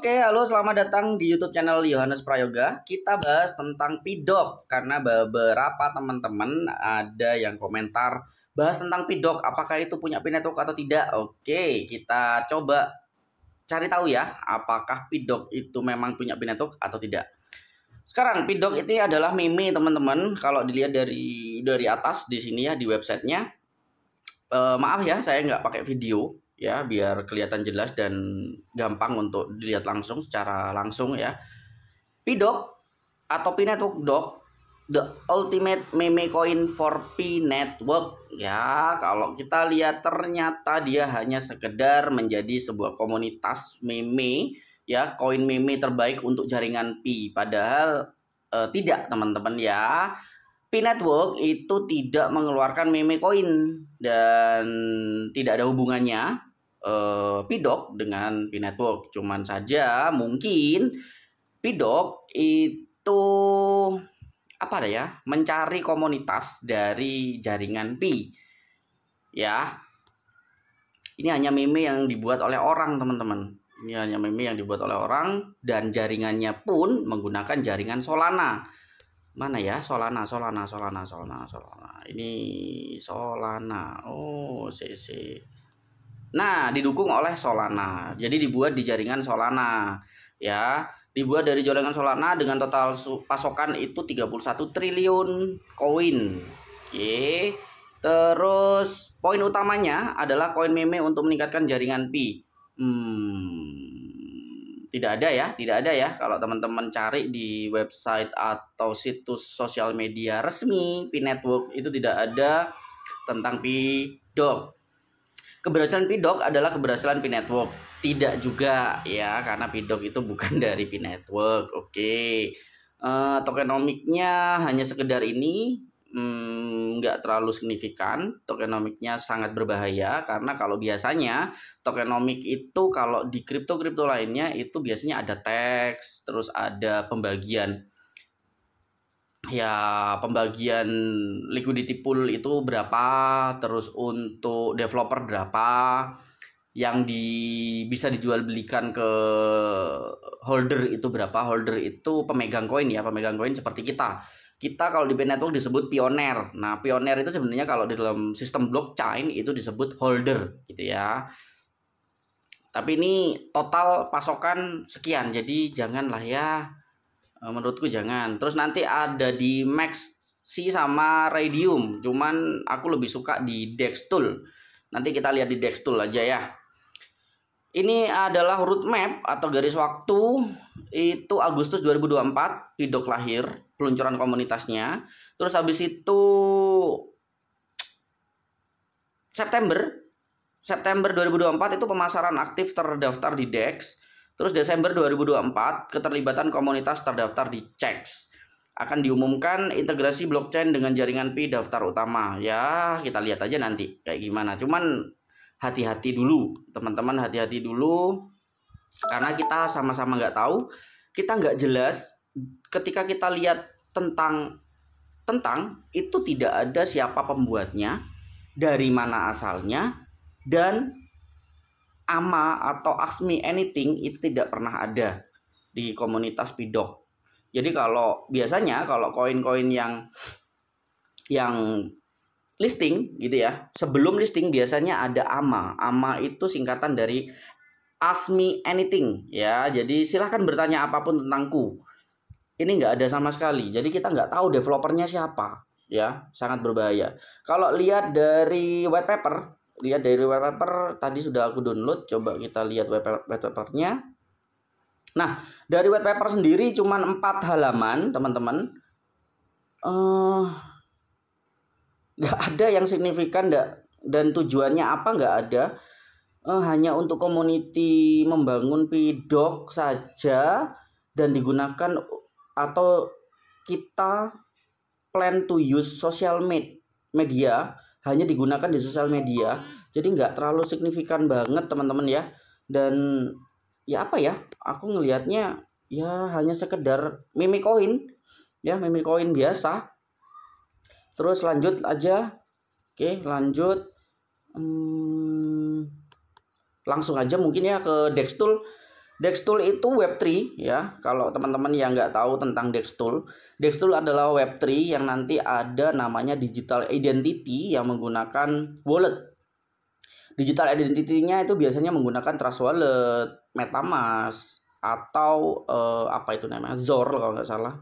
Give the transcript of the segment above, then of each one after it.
Oke, halo, selamat datang di YouTube channel Yohanes Prayoga. Kita bahas tentang Pidok karena beberapa teman-teman ada yang komentar bahas tentang Pidok, apakah itu punya P network atau tidak. Oke, kita coba cari tahu ya, apakah Pidok itu memang punya P network atau tidak. Sekarang Pidok itu adalah meme teman-teman. Kalau dilihat dari atas di sini ya di websitenya. Maaf ya, saya nggak pakai video ya, biar kelihatan jelas dan gampang untuk dilihat langsung secara langsung ya. Pidok atau P Network Dog, the ultimate meme coin for P Network ya. Kalau kita lihat ternyata dia hanya sekedar menjadi sebuah komunitas meme ya, koin meme terbaik untuk jaringan P. Padahal tidak teman-teman ya. P Network itu tidak mengeluarkan meme coin dan tidak ada hubungannya Pidok dengan P Network. Cuman saja mungkin Pidok itu apa ya, mencari komunitas dari jaringan P ya. Ini hanya meme yang dibuat oleh orang teman-teman. Ini hanya meme yang dibuat oleh orang dan jaringannya pun menggunakan jaringan Solana. Mana ya, Solana. Ini Solana. Oh, CC. Nah, didukung oleh Solana. Jadi dibuat di jaringan Solana ya. Dibuat dari jaringan Solana dengan total pasokan itu 31 triliun koin. Oke. Terus poin utamanya adalah koin meme untuk meningkatkan jaringan P. Tidak ada ya. Kalau teman-teman cari di website atau situs sosial media resmi P Network itu tidak ada tentang Pidok. Keberhasilan Pidok adalah keberhasilan P Network. Tidak juga ya, karena Pidok itu bukan dari P Network. Oke. Tokenomiknya hanya sekedar ini. Nggak terlalu signifikan. Tokenomiknya sangat berbahaya karena kalau biasanya tokenomik itu kalau di kripto lainnya itu biasanya ada tax, terus ada pembagian liquidity pool itu berapa, terus untuk developer berapa yang bisa dijual belikan ke holder itu berapa. Holder itu pemegang koin ya, pemegang koin seperti kita kalau di P Network disebut pioner. Nah, pioner itu sebenarnya kalau di dalam sistem blockchain itu disebut holder gitu ya. Tapi ini total pasokan sekian, jadi janganlah ya, menurutku jangan. Terus nanti ada di Maxi sama Radium, cuman aku lebih suka di Dextool. Nanti kita lihat di Dextool aja ya. Ini adalah roadmap atau garis waktu, itu Agustus 2024 Pidok lahir, peluncuran komunitasnya. Terus habis itu September 2024 itu pemasaran aktif terdaftar di DEX. Terus Desember 2024 keterlibatan komunitas terdaftar di CEX. Akan diumumkan integrasi blockchain dengan jaringan P daftar utama. Ya, kita lihat aja nanti kayak gimana. Cuman hati-hati dulu teman-teman, hati-hati dulu karena kita sama-sama nggak tahu, kita nggak jelas. Ketika kita lihat tentang itu tidak ada siapa pembuatnya, dari mana asalnya, dan AMA atau Ask Me Anything itu tidak pernah ada di komunitas Pidok. Jadi kalau biasanya kalau koin-koin yang listing gitu ya, sebelum listing biasanya ada AMA. AMA itu singkatan dari Ask Me Anything ya. Jadi silahkan bertanya apapun tentangku. Ini nggak ada sama sekali. Jadi kita nggak tahu developernya siapa ya, sangat berbahaya. Kalau lihat dari white paper, tadi sudah aku download. Coba kita lihat white papernya. Nah, dari white paper sendiri cuman 4 halaman teman-teman. Nggak ada yang signifikan dan tujuannya apa, nggak ada. Hanya untuk community membangun Pidok saja dan digunakan atau kita plan to use social media, hanya digunakan di sosial media. Jadi nggak terlalu signifikan banget teman-teman ya. Dan ya apa ya, aku ngelihatnya ya hanya sekedar meme coin ya, meme coin biasa. Terus lanjut aja. Oke, lanjut. Langsung aja mungkin ya ke Dextool. Dextool itu Web3 ya. Kalau teman-teman yang nggak tahu tentang Dextool, Dextool adalah Web3 yang nanti ada namanya digital identity yang menggunakan wallet. Digital identity-nya itu biasanya menggunakan Trust Wallet, MetaMask, atau apa itu namanya, Zor kalau nggak salah.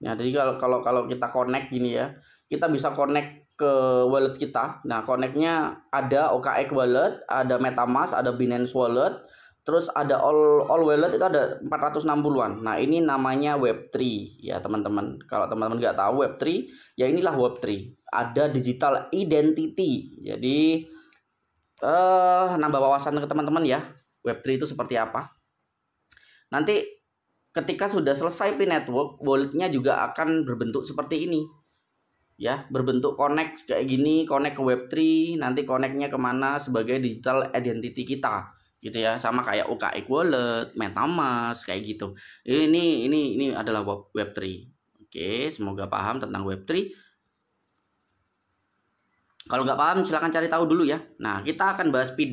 Nah, jadi kalau kita connect gini ya, kita bisa connect ke wallet kita. Nah, connect-nya ada OKX Wallet, ada MetaMask, ada Binance Wallet, terus ada all wallet itu ada 460-an. Nah, ini namanya Web3 ya teman-teman. Kalau teman-teman nggak tahu Web3, ya inilah Web3. Ada digital identity. Jadi nambah wawasan ke teman-teman ya, Web3 itu seperti apa. Nanti ketika sudah selesai Pi Network, walletnya juga akan berbentuk seperti ini ya, berbentuk connect kayak gini, connect ke Web3, nanti connectnya kemana sebagai digital identity kita gitu ya, sama kayak OKX Wallet, MetaMask kayak gitu. Ini adalah Web3. Oke, semoga paham tentang Web3. Kalau nggak paham silahkan cari tahu dulu ya. Nah, kita akan bahas Pi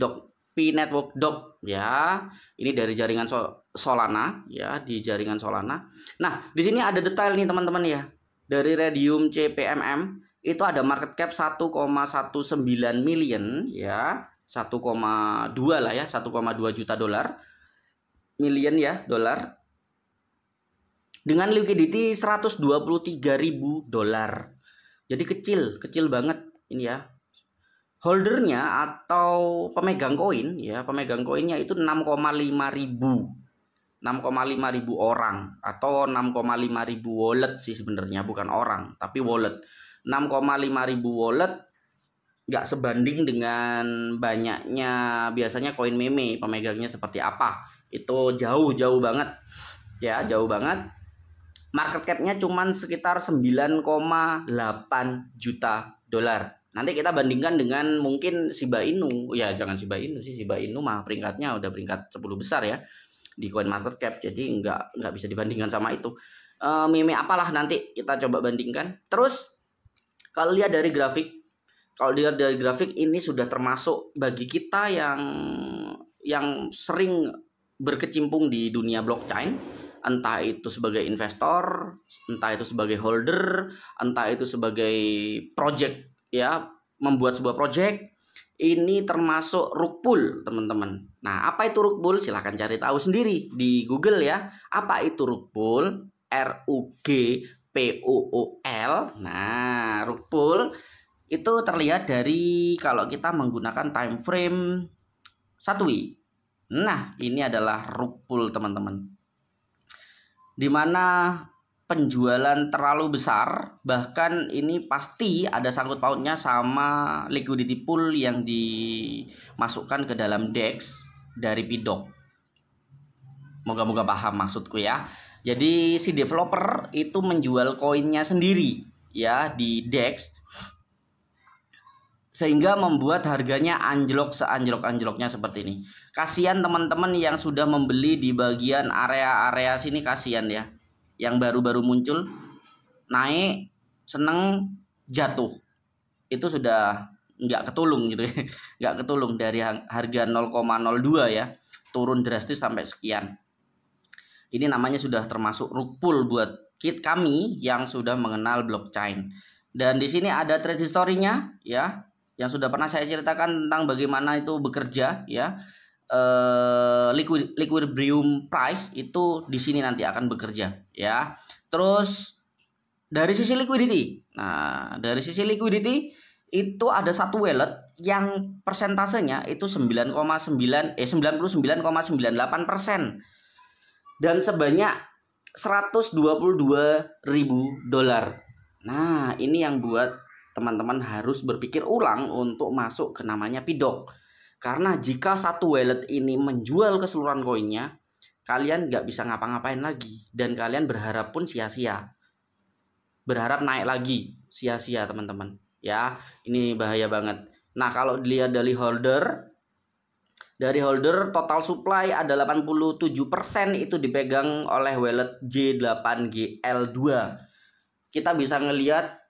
Network Doc ya. Ini dari jaringan Solana ya, di jaringan Solana. Nah, di sini ada detail nih teman-teman ya. Dari Redium CPMM itu ada market cap 1,19 million ya. 1,2 lah ya, 1,2 juta dolar. Million ya, dolar. Dengan liquidity 123.000 dolar. Jadi kecil banget ini ya. Holdernya atau pemegang koin ya, pemegang koinnya itu 6,5 ribu orang atau 6,5 ribu wallet sih sebenarnya, bukan orang tapi wallet. 6,5 ribu wallet nggak sebanding dengan banyaknya biasanya koin meme pemegangnya seperti apa. Itu jauh banget ya, jauh banget. Market capnya cuman sekitar 9,8 juta dolar. Nanti kita bandingkan dengan mungkin Shiba Inu. Ya jangan Shiba Inu sih, Shiba Inu mah peringkatnya udah peringkat 10 besar ya di coin market cap. Jadi nggak bisa dibandingkan sama itu. Meme apalah nanti kita coba bandingkan. Terus kalau lihat dari grafik, ini sudah termasuk bagi kita yang sering berkecimpung di dunia blockchain, entah itu sebagai investor, entah itu sebagai holder, entah itu sebagai project ya, membuat sebuah project. Ini termasuk rug pull teman-teman. Nah, apa itu rug pull? Silahkan cari tahu sendiri di Google ya. Apa itu rug pull? RUGPOOL. Nah, rug pull itu terlihat dari kalau kita menggunakan time frame 1 week. Nah, ini adalah rug pull teman-teman, dimana penjualan terlalu besar, bahkan ini pasti ada sangkut pautnya sama liquidity pool yang dimasukkan ke dalam DEX dari PIDOC. Moga-moga paham maksudku ya. Jadi si developer itu menjual koinnya sendiri ya di DEX, sehingga membuat harganya anjlok seanjlok-anjloknya seperti ini. Kasihan teman-teman yang sudah membeli di bagian area-area sini, kasihan ya. Yang baru-baru muncul, naik, seneng, jatuh. Itu sudah nggak ketulung gitu ya. Nggak ketulung dari harga 0,02 ya, turun drastis sampai sekian. Ini namanya sudah termasuk rug pull buat kami yang sudah mengenal blockchain. Dan di sini ada trade history-nya ya, yang sudah pernah saya ceritakan tentang bagaimana itu bekerja ya. Liquidity price itu di sini nanti akan bekerja ya. Terus dari sisi liquidity, nah dari sisi liquidity itu ada satu wallet yang persentasenya itu 99,98% dan sebanyak 122.000 dolar. Nah, ini yang buat teman-teman harus berpikir ulang untuk masuk ke namanya PIDOC. Karena jika satu wallet ini menjual keseluruhan koinnya, kalian nggak bisa ngapa-ngapain lagi. Dan kalian berharap pun sia-sia. Berharap naik lagi, sia-sia teman-teman. Ya, ini bahaya banget. Nah, kalau dilihat dari holder total supply ada 87% itu dipegang oleh wallet J8GL2. Kita bisa ngelihat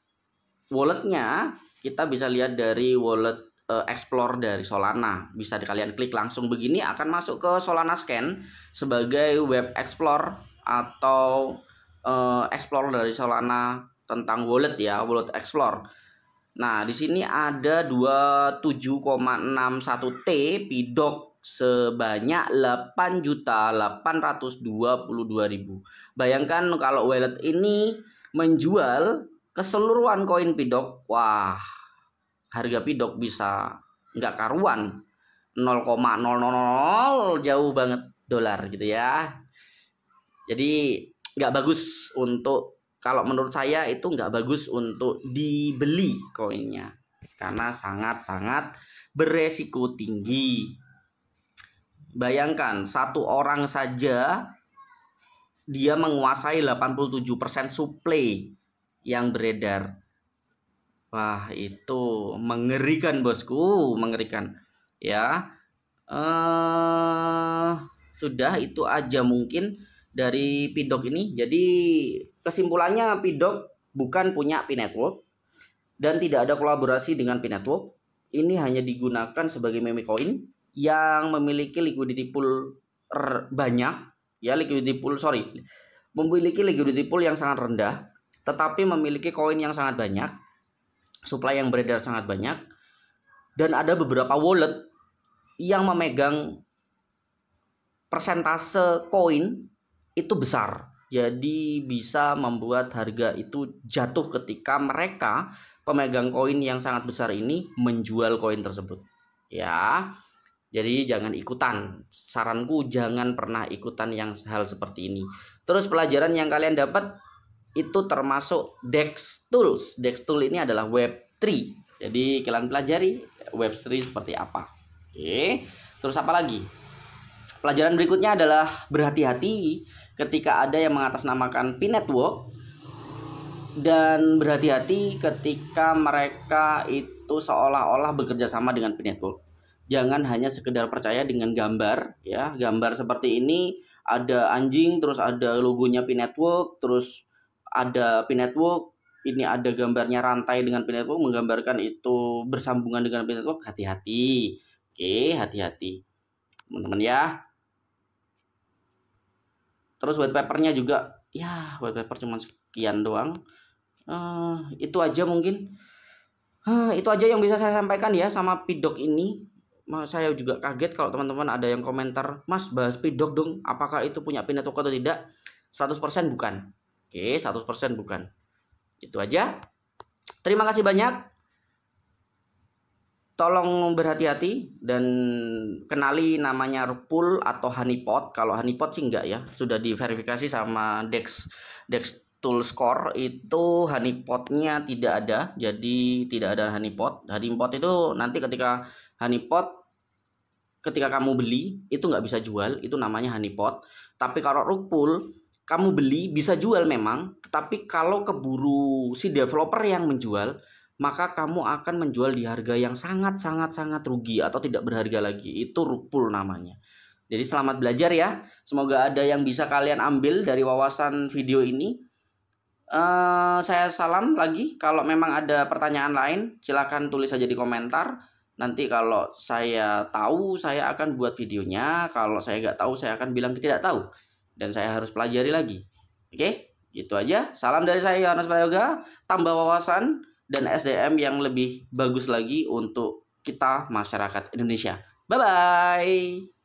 walletnya, kita bisa lihat dari wallet explore dari Solana. Bisa kalian klik langsung begini akan masuk ke Solana Scan sebagai web explore atau explore dari Solana tentang wallet ya, wallet explore. Nah, di sini ada 27,61 T PIDOC sebanyak 8.822.000. Bayangkan kalau wallet ini menjual keseluruhan koin PIDOC, wah, harga PIDOC bisa nggak karuan, 0,000 jauh banget dolar gitu ya. Jadi nggak bagus untuk, kalau menurut saya itu nggak bagus untuk dibeli koinnya karena sangat-sangat beresiko tinggi. Bayangkan satu orang saja dia menguasai 87% supply yang beredar. Wah, itu mengerikan bosku, mengerikan ya. Sudah itu aja mungkin dari PIDOC ini. Jadi kesimpulannya, PIDOC bukan punya P-Network dan tidak ada kolaborasi dengan P-Network. Ini hanya digunakan sebagai meme coin yang memiliki liquidity pool banyak ya, memiliki liquidity pool yang sangat rendah, tetapi memiliki koin yang sangat banyak, supply yang beredar sangat banyak, dan ada beberapa wallet yang memegang persentase koin itu besar. Jadi bisa membuat harga itu jatuh ketika mereka pemegang koin yang sangat besar ini menjual koin tersebut. Ya, jadi jangan ikutan. Saranku jangan pernah ikutan yang hal seperti ini. Terus pelajaran yang kalian dapat itu termasuk DEX Tools. DEX Tool ini adalah Web3. Jadi kalian pelajari Web3 seperti apa. Oke. Terus apa lagi? Pelajaran berikutnya adalah berhati-hati ketika ada yang mengatasnamakan P-Network, dan berhati-hati ketika mereka itu seolah-olah bekerja sama dengan P-Network. Jangan hanya sekedar percaya dengan gambar ya, gambar seperti ini ada anjing, terus ada logonya P-Network, terus ada P-Network, ini ada gambarnya rantai dengan P-Network menggambarkan itu bersambungan dengan P-Network. Hati-hati. Oke, hati-hati teman-teman ya. Terus white papernya juga ya, white paper cuma sekian doang. Itu aja mungkin. Itu aja yang bisa saya sampaikan ya sama PIDOC ini. Saya juga kaget kalau teman-teman ada yang komentar, "Mas, bahas PIDOC dong, apakah itu punya P-Network atau tidak?" 100% bukan. Oke, 100% bukan. Itu aja. Terima kasih banyak. Tolong berhati-hati dan kenali namanya rug pull atau honeypot. Kalau honeypot sih enggak ya, sudah diverifikasi sama DEX Tool Score, itu honeypotnya tidak ada. Jadi tidak ada honeypot. Honeypot itu nanti ketika kamu beli itu nggak bisa jual, itu namanya honeypot. Tapi kalau rug pull kamu beli bisa jual memang, tapi kalau keburu si developer yang menjual, maka kamu akan menjual di harga yang sangat rugi atau tidak berharga lagi. Itu rug pull namanya. Jadi selamat belajar ya. Semoga ada yang bisa kalian ambil dari wawasan video ini. Saya salam lagi. Kalau memang ada pertanyaan lain, silahkan tulis saja di komentar. Nanti kalau saya tahu, saya akan buat videonya. Kalau saya nggak tahu, saya akan bilang tidak tahu. Dan saya harus pelajari lagi. Oke, gitu aja. Salam dari saya, Yohanes Prayoga. Tambah wawasan dan SDM yang lebih bagus lagi untuk kita masyarakat Indonesia. Bye-bye.